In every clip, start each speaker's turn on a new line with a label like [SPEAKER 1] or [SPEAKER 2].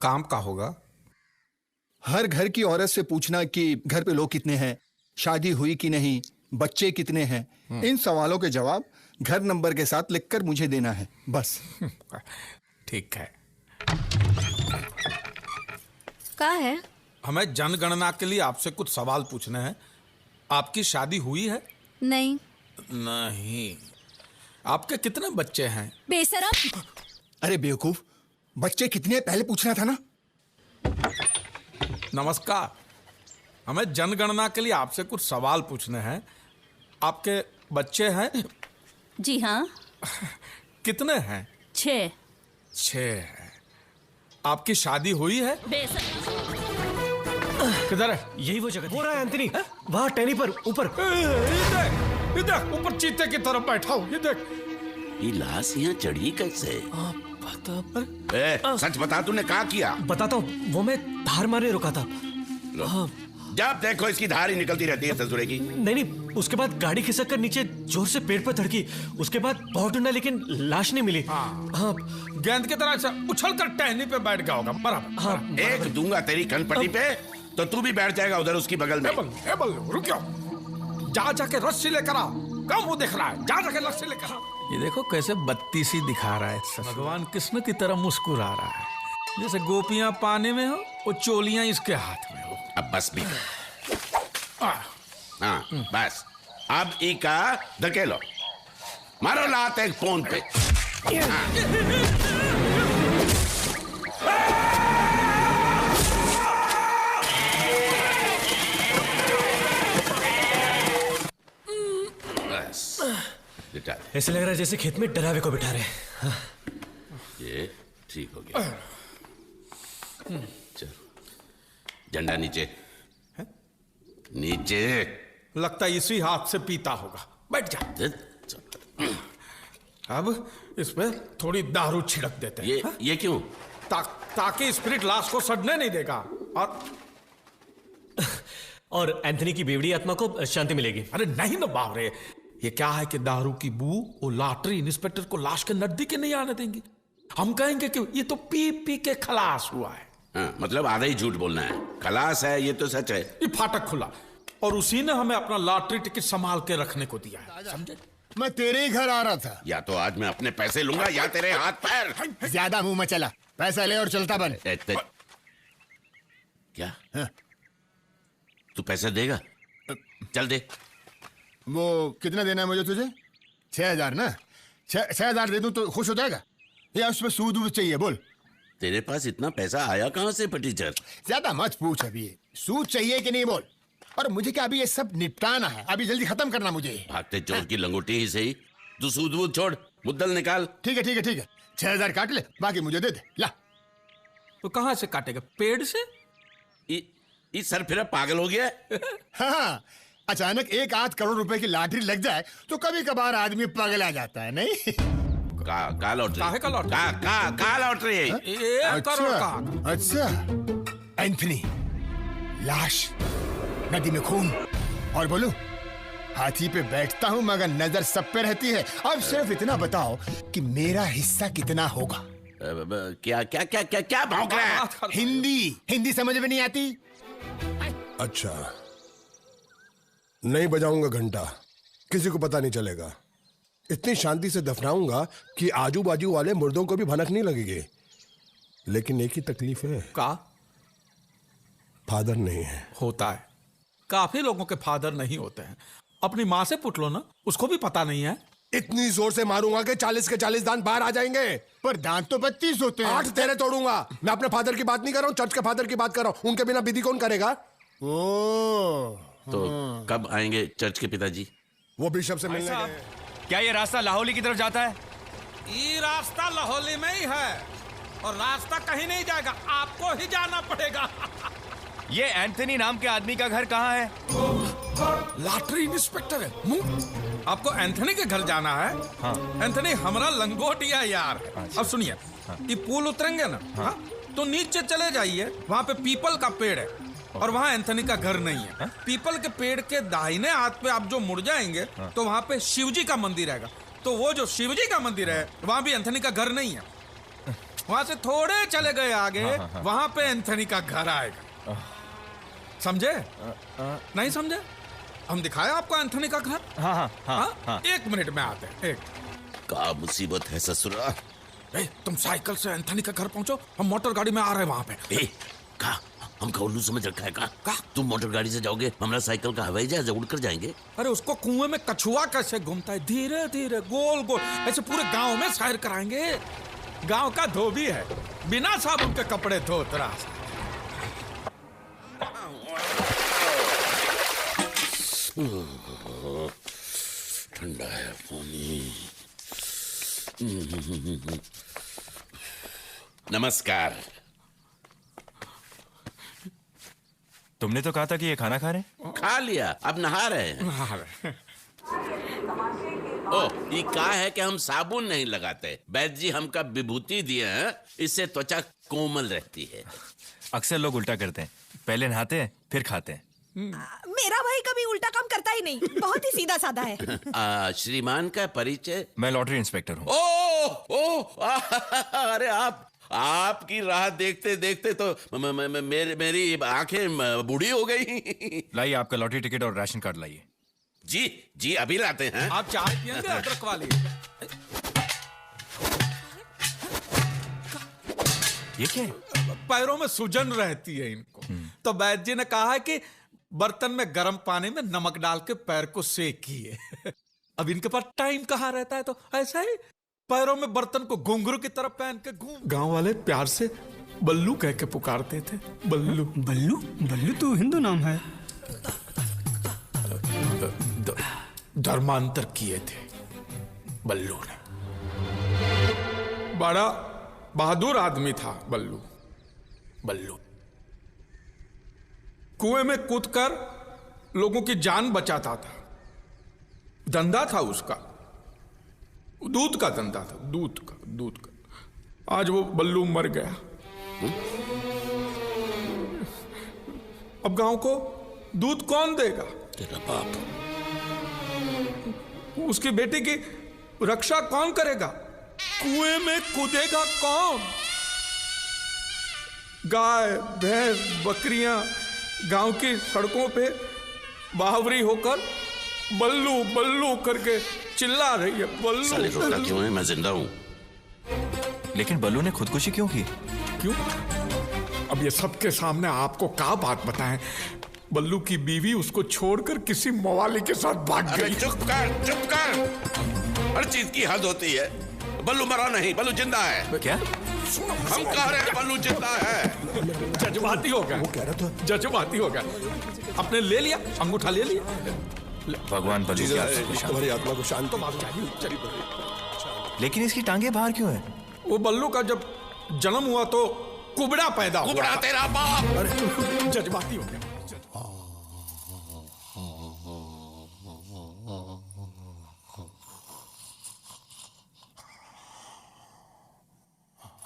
[SPEAKER 1] काम का होगा।
[SPEAKER 2] हर घर की औरत से पूछना कि घर पे लोग कितने हैं, शादी हुई कि नहीं, बच्चे कितने हैं। इन सवालों के जवाब घर नंबर के साथ लिखकर मुझे देना है, बस।
[SPEAKER 1] ठीक है।
[SPEAKER 3] क्या है?
[SPEAKER 1] हमें जनगणना के लिए आपसे कुछ सवाल पूछने हैं। आपकी शादी हुई है?
[SPEAKER 3] नहीं।
[SPEAKER 1] नहीं। आपके कितने बच्चे हैं?
[SPEAKER 3] बेशरम!
[SPEAKER 2] अरे बेवकूफ, बच्चे कितने हैं पहले पूछना था ना।
[SPEAKER 1] नमस्कार, हमें जनगणना के लिए आपसे कुछ सवाल पूछने हैं। आपके बच्चे हैं?
[SPEAKER 3] जी हाँ।
[SPEAKER 1] कितने हैं?
[SPEAKER 3] 6।
[SPEAKER 1] 6 हैं। आपकी शादी हुई है? किधर है?
[SPEAKER 4] यही वो जगह हो रहा है एंथनी, वहाँ टहनी पर ऊपर।
[SPEAKER 1] ये देख, ऊपर चीते की तरफ बैठा हूँ, ये देख।
[SPEAKER 5] ये लाश यहाँ चढ़ी कैसे?
[SPEAKER 4] पता
[SPEAKER 5] सच बता, तूने क्या किया?
[SPEAKER 4] बताता हूँ, वो मैं धार मारने रुका था।
[SPEAKER 5] जब देखो इसकी धार ही निकलती रहती है ससुरे की।
[SPEAKER 4] नहीं, उसके बाद गाड़ी खिसक कर नीचे जोर से पेड़ पर धड़की। उसके बाद बहुत ढूंढा लेकिन लाश नहीं मिली। हाँ।
[SPEAKER 1] गेंद की तरह से उछल कर टहनी पे बैठ गया होगा। बराबर।
[SPEAKER 4] हाँ,
[SPEAKER 5] एक दूंगा तेरी कनपट्टी पे तो तू भी बैठ जाएगा उधर उसकी बगल में।
[SPEAKER 1] एबल, रुक जाओ। जा जाके रस्सी लेकर आओ। कम वो दिख रहा है, जा जाके रस्सी लेकर आओ। ये देखो कैसे बत्तीसी दिखा रहा है। भगवान कृष्ण की तरह मुस्कुरा रहा है, जैसे गोपियां पानी में हो और चोलियां इसके हाथ में हो।
[SPEAKER 5] अब बस भी। हाँ बस, अब इका धकेलो, मारो लात एक फोन पे।
[SPEAKER 4] ऐसे लग रहा है जैसे खेत में डरावे को बिठा रहे हैं। हाँ।
[SPEAKER 5] ये ठीक हो गया। चलो, झंडा नीचे। नीचे।
[SPEAKER 1] लगता है इसी हाथ से पीता होगा। बैठ जा। अब इस पे थोड़ी दारू छिड़क देते हैं।
[SPEAKER 5] ये क्यों?
[SPEAKER 1] ताकि स्पिरिट लाश को सड़ने नहीं देगा
[SPEAKER 4] और एंथनी की बेवड़ी आत्मा को शांति मिलेगी।
[SPEAKER 1] अरे नहीं ना बावरे, ये क्या है कि दारू की बू वो लॉटरी इंस्पेक्टर को लाश के नजदीक नहीं आने देंगी। हम कहेंगे कि ये तो पी पी के खलास हुआ है।
[SPEAKER 5] हाँ, मतलब आधा ही झूठ बोलना है। खलास है ये तो सच है।
[SPEAKER 1] ये फाटक खुला और उसी ने हमें अपना लॉटरी टिकट संभाल के रखने को दिया है, समझे?
[SPEAKER 2] मैं तेरे ही घर आ रहा था।
[SPEAKER 5] या तो आज मैं अपने पैसे लूंगा या तेरे हाथ पैर।
[SPEAKER 2] ज्यादा मुंह में चला, पैसा ले और चलता बन।
[SPEAKER 5] क्या?
[SPEAKER 2] हाँ।
[SPEAKER 5] तू पैसा देगा? चल दे।
[SPEAKER 2] वो कितना देना है मुझे तुझे? 6,000 ना? 6,000 दे दूं तो खुश हो जाएगा या उसमें सूद वूद चाहिए? बोल।
[SPEAKER 5] तेरे पास इतना पैसा आया कहां से फटीचर?
[SPEAKER 2] ज्यादा मत पूछ, अभी सूद चाहिए कि नहीं बोल। और मुझे क्या अभी ये सब निपटाना है, अभी जल्दी खत्म करना मुझे।
[SPEAKER 5] भागते चोर की लंगोटी ही सही, तू सूद वूद छोड़, मुद्दल निकाल।
[SPEAKER 2] ठीक है ठीक है ठीक है, 6,000 काट ले, बाकी मुझे दे दे। ला।
[SPEAKER 1] तो कहां से काटेगा? पेड़ से?
[SPEAKER 5] इस सर फिर पागल हो गया।
[SPEAKER 2] हाँ, अचानक 1-8 करोड़ रुपए की लॉटरी लग जाए तो कभी कभार आदमी पागल आ जाता है, नहीं?
[SPEAKER 5] का लॉटरी?
[SPEAKER 1] काहे का लॉटरी?
[SPEAKER 5] का लॉटरी?
[SPEAKER 1] 1 करोड़ का।
[SPEAKER 2] अच्छा, एंथनी, लाश, नदी में खून, और बोलूं, हाथी पे बैठता हूं मगर नजर सब पे रहती है। अब सिर्फ इतना बताओ कि मेरा हिस्सा कितना होगा?
[SPEAKER 5] क्या क्या क्या क्या क्या भौंक रहा है?
[SPEAKER 2] हिंदी समझ में नहीं आती?
[SPEAKER 6] अच्छा, नहीं बजाऊंगा घंटा, किसी को पता नहीं चलेगा। इतनी शांति से दफनाऊंगा कि आजू बाजू वाले मुर्दों को भी भनक नहीं लगेगी। लेकिन एक ही तकलीफ है।
[SPEAKER 1] का?
[SPEAKER 6] फादर नहीं है।
[SPEAKER 1] होता है, काफी लोगों के फादर नहीं होते हैं। अपनी माँ से पूछ लो ना, उसको भी पता नहीं है।
[SPEAKER 6] इतनी जोर से मारूंगा कि 40 के 40 दांत बाहर आ जाएंगे।
[SPEAKER 2] पर दांत तो 32 होते हैं।
[SPEAKER 6] 8 तेरे तोड़ूंगा। मैं अपने फादर की बात नहीं कर रहा हूँ, चर्च के फादर की बात कर रहा हूँ। उनके बिना विधि कौन करेगा?
[SPEAKER 5] तो कब आएंगे चर्च के पिताजी?
[SPEAKER 6] वो बिशप से मिलने गए।
[SPEAKER 7] क्या ये रास्ता लाहौली की तरफ जाता है?
[SPEAKER 1] ये रास्ता लाहौली में ही है और रास्ता कहीं नहीं जाएगा, आपको ही जाना पड़ेगा।
[SPEAKER 7] ये एंथनी नाम के आदमी का घर कहाँ है?
[SPEAKER 1] लॉटरी इंस्पेक्टर है मुंह। आपको एंथनी के घर जाना है?
[SPEAKER 7] हाँ।
[SPEAKER 1] एंथनी हमारा लंगोटिया यार है।
[SPEAKER 7] अच्छा।
[SPEAKER 1] अब सुनिए, ये पुल उतरेंगे ना, हाँ? तो नीचे चले जाइए, वहाँ पे पीपल का पेड़ है और वहाँ एंथनी का घर नहीं है। पीपल के पेड़ के दाहिने हाथ पे आप जो मुड़ जाएंगे तो वहाँ पे शिवजी का मंदिर रहेगा। तो वो जो शिवजी का मंदिर है वहाँ भी एंथनी का घर नहीं है। वहां से थोड़े चले गए आगे, वहां पे एंथनी का घर आएगा। समझे? नहीं समझे? हम दिखाया आपको एंथनी का घर। हाँ? 1 मिनट में आते हैं।
[SPEAKER 5] क्या मुसीबत है ससुरा?
[SPEAKER 1] तुम साइकिल से एंथनी का घर पहुंचो, हम मोटर गाड़ी में आ रहे हैं वहां पे।
[SPEAKER 5] हमका उल्लू समझ रखा है का? तुम मोटर गाड़ी से जाओगे, हमारा साइकिल का हवाई जहाज उड़कर जाएंगे।
[SPEAKER 1] अरे उसको कुएं में कछुआ कैसे घूमता है, धीरे धीरे गोल गोल ऐसे पूरे गांव में सैर कराएंगे। गांव का धोबी है, बिना साबुन के कपड़े धोत रहा।
[SPEAKER 5] ठंडा है पानी। नमस्कार।
[SPEAKER 7] तुमने तो कहा था कि ये खाना खा रहे?
[SPEAKER 5] खा लिया, अब नहा रहे हैं। ओ, ये कहा है कि हम साबुन नहीं लगाते। वैद्य जी हमका विभूति दिए हैं, इससे त्वचा कोमल रहती है।
[SPEAKER 7] अक्सर लोग उल्टा करते हैं, पहले नहाते हैं फिर खाते हैं।
[SPEAKER 3] मेरा भाई कभी उल्टा काम करता ही नहीं, बहुत ही सीधा साधा है।
[SPEAKER 5] श्रीमान का परिचय?
[SPEAKER 7] मैं लॉटरी इंस्पेक्टर हूँ।
[SPEAKER 5] अरे आपकी राह देखते देखते तो मेरी आंखें बूढ़ी हो गई।
[SPEAKER 7] लाइए आपका लॉटरी टिकट और राशन कार्ड लाइए।
[SPEAKER 5] जी अभी लाते हैं।
[SPEAKER 1] आप चाय पियेंगे अदरक वाली?
[SPEAKER 7] ये क्या है?
[SPEAKER 1] पैरों में सूजन रहती है इनको, तो वैद्य जी ने कहा है कि बर्तन में गर्म पानी में नमक डाल के पैर को सेकिए। अब इनके पास टाइम कहाँ रहता है, तो ऐसा ही पैरों में बर्तन को घुंघरू की तरफ पहन के घूम। गांव वाले प्यार से बल्लू कह के पुकारते थे। बल्लू
[SPEAKER 8] बल्लू बल्लू तो हिंदू नाम है।
[SPEAKER 1] धर्मांतर किए थे बल्लू ने। बड़ा बहादुर आदमी था बल्लू। कुएं में कूदकर लोगों की जान बचाता था। धंधा था उसका, दूध का धंधा था, दूध का। आज वो बल्लू मर गया। अब गांव को दूध कौन देगा?
[SPEAKER 5] तेरा बाप।
[SPEAKER 1] उसकी बेटी की रक्षा कौन करेगा? कुएं में कूदेगा कौन? गाय भैंस बकरियां गांव की सड़कों पे बावरी होकर बल्लू बल्लू करके चिल्ला रही है।
[SPEAKER 5] साले रोता क्यों है? मैं जिंदा हूं।
[SPEAKER 7] लेकिन बल्लू ने खुदकुशी क्यों की?
[SPEAKER 1] क्यों? अब ये सबके सामने आपको क्या बात बताएं? बल्लू की बीवी उसको छोड़कर किसी मवाली के साथ भाग गई।
[SPEAKER 5] चुप कर। हर चीज की हद होती है। बल्लू मरा नहीं, बल्लू जिंदा है।
[SPEAKER 7] क्या?
[SPEAKER 5] हम कह रहे हैं बल्लू जिंदा है।
[SPEAKER 1] जज्बाती हो गया।
[SPEAKER 6] वो कह रहा था
[SPEAKER 1] जज्बाती हो गया। आपने ले लिया, अंगूठा ले लिया।
[SPEAKER 7] भगवान बल्लू की आत्मा को शांति।
[SPEAKER 6] तुम्हारी आत्मा को शांत।
[SPEAKER 7] लेकिन इसकी टांगे बाहर क्यों है?
[SPEAKER 1] वो बल्लू का जब जन्म हुआ तो कुबड़ा पैदा हुआ।
[SPEAKER 5] कुबड़ा तेरा बाप।
[SPEAKER 1] जज्बाती हो गया।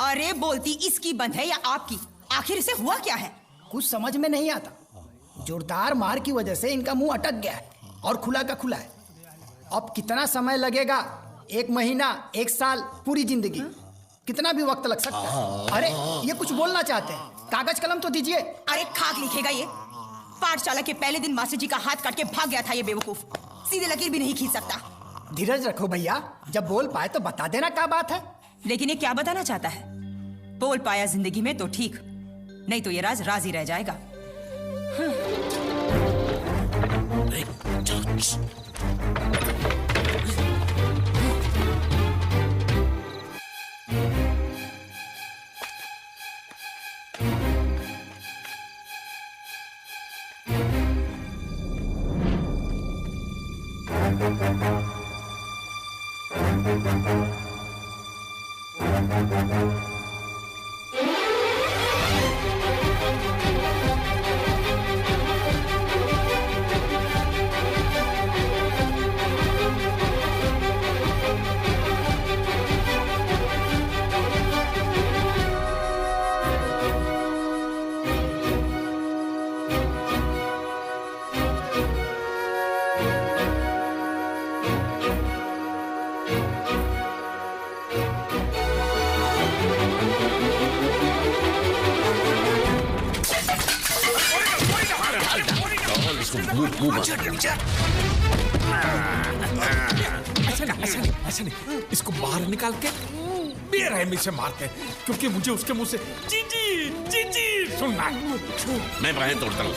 [SPEAKER 9] अरे बोलती इसकी बंद है या आपकी? आखिर इसे हुआ क्या है?
[SPEAKER 8] कुछ समझ में नहीं आता। जोरदार मार की वजह से इनका मुंह अटक गया है और खुला का खुला है। अब कितना समय लगेगा? 1 महीना, 1 साल, पूरी जिंदगी, कितना भी वक्त लग सकता है। अरे ये कुछ बोलना चाहते हैं, कागज कलम तो दीजिए।
[SPEAKER 9] अरे खाक लिखेगा ये। पाठशाला के पहले दिन मास्टर जी का हाथ काट के भाग गया था ये बेवकूफ। सीधे लकीर भी नहीं खींच सकता।
[SPEAKER 8] धीरज रखो भैया, जब बोल पाए तो बता देना क्या बात है।
[SPEAKER 9] लेकिन ये क्या बताना चाहता है? बोल पाया जिंदगी में तो ठीक, नहीं तो ये राज राज ही रह जाएगा।
[SPEAKER 5] मुंह
[SPEAKER 1] ऐसा नहीं, इसको बाहर निकाल के बेरहमी से मारते हैं, क्योंकि मुझे उसके मुंह से जीजी जीजी सुनना है।
[SPEAKER 5] मैं बाहें तोड़ता हूँ।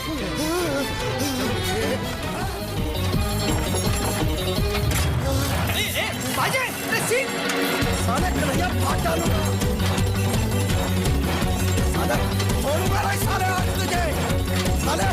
[SPEAKER 8] साले कन्हैया भाग डालूंगा, साले छोड़ूंगा नहीं, साले आज तुझे, साले।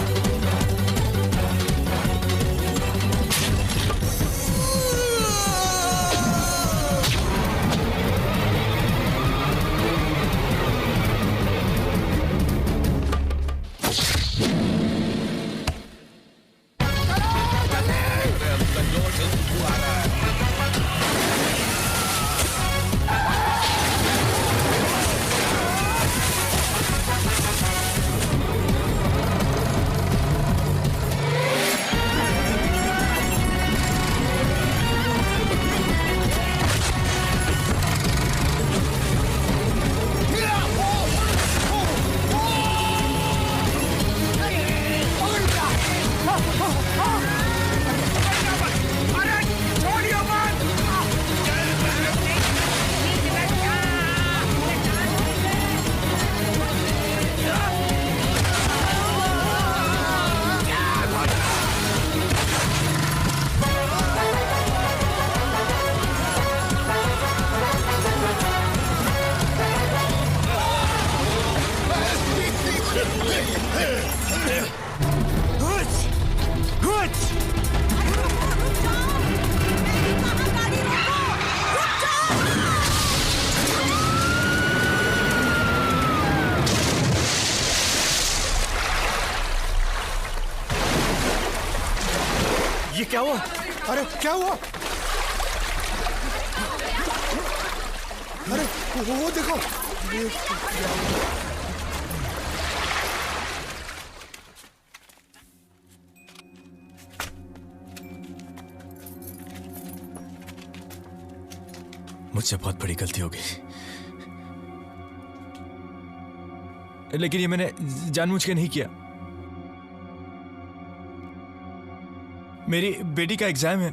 [SPEAKER 4] ये क्या हुआ?
[SPEAKER 6] अरे क्या हुआ? अरे वो देखो,
[SPEAKER 4] मुझसे बहुत बड़ी गलती हो गई, लेकिन ये मैंने जानबूझ के नहीं किया। मेरी बेटी का एग्जाम है।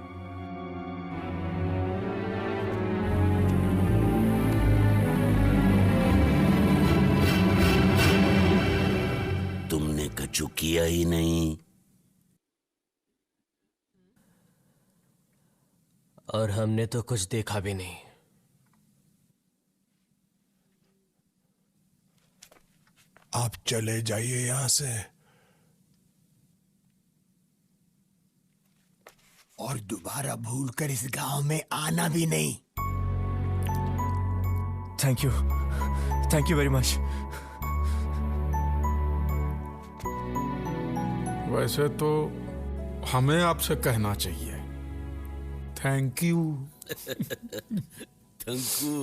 [SPEAKER 5] तुमने कछु किया ही नहीं।
[SPEAKER 4] और हमने तो कुछ देखा भी नहीं।
[SPEAKER 6] आप चले जाइए यहां से
[SPEAKER 2] और दोबारा भूलकर इस गांव में आना भी नहीं।
[SPEAKER 4] Thank you very much.
[SPEAKER 1] वैसे तो हमें आपसे कहना चाहिए थैंक यू।
[SPEAKER 5] Thank you.